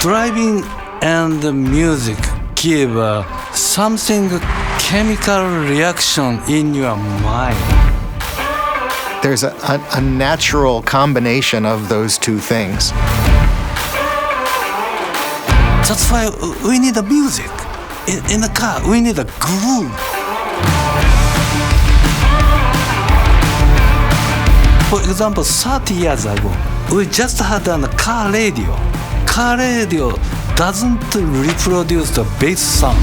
Driving and the music give something chemical reaction in your mind. There's a natural combination of those two things. That's why we need the music. In the car, we need a groove. For example, 30 years ago, we just had a car radio. Car radio doesn't reproduce the bass sound.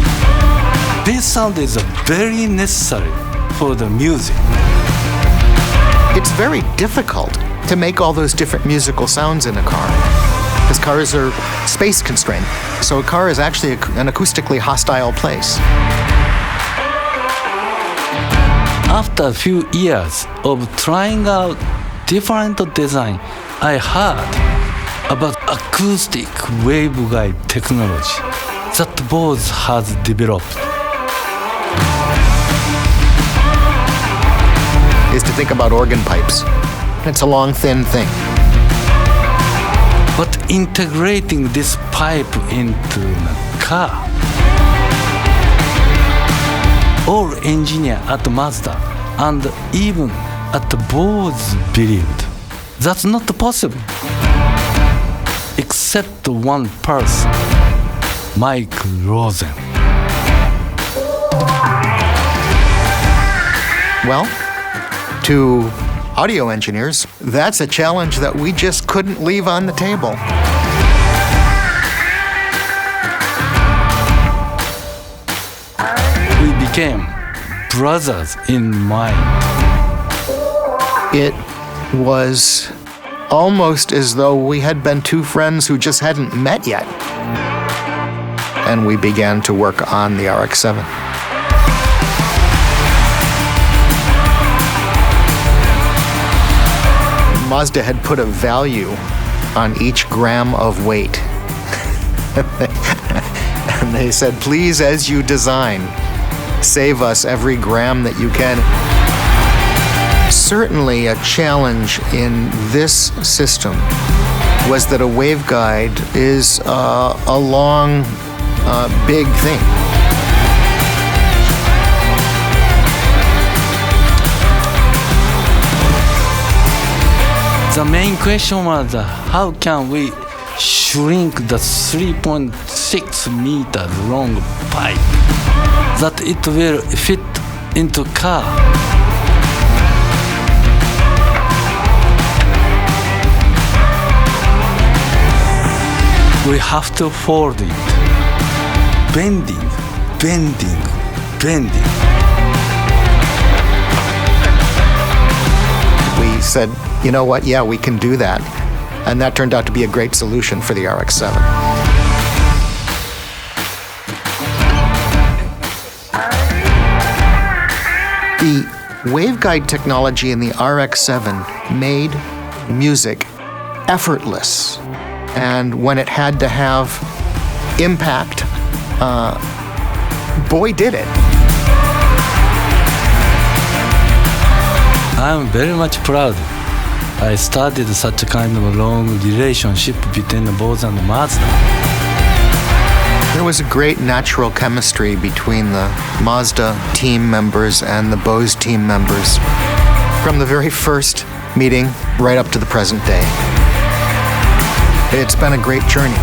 Bass sound is very necessary for the music. It's very difficult to make all those different musical sounds in a car, because cars are space constrained. So a car is actually an acoustically hostile place. After a few years of trying out different design, I heard about acoustic waveguide technology that Bose has developed. Is to think about organ pipes. It's a long, thin thing. But integrating this pipe into the car, all engineers at Mazda and even at Bose believed that's not possible, except one person, Mike Rosen. Well, to audio engineers, that's a challenge that we just couldn't leave on the table. We became brothers in mind. It was almost as though we had been two friends who just hadn't met yet. And we began to work on the RX-7. Mazda had put a value on each gram of weight. And they said, please, as you design, save us every gram that you can. Certainly a challenge in this system was that a waveguide is a long, big thing. The main question was how can we shrink the 3.6 meters long pipe that it will fit into car. We have to fold it, bending. We said, you know what, yeah, we can do that. And that turned out to be a great solution for the RX-7. The waveguide technology in the RX-7 made music effortless. And when it had to have impact, boy, did it. I'm very much proud. I started such a kind of a long relationship between Bose and Mazda. There was a great natural chemistry between the Mazda team members and the Bose team members from the very first meeting right up to the present day. It's been a great journey.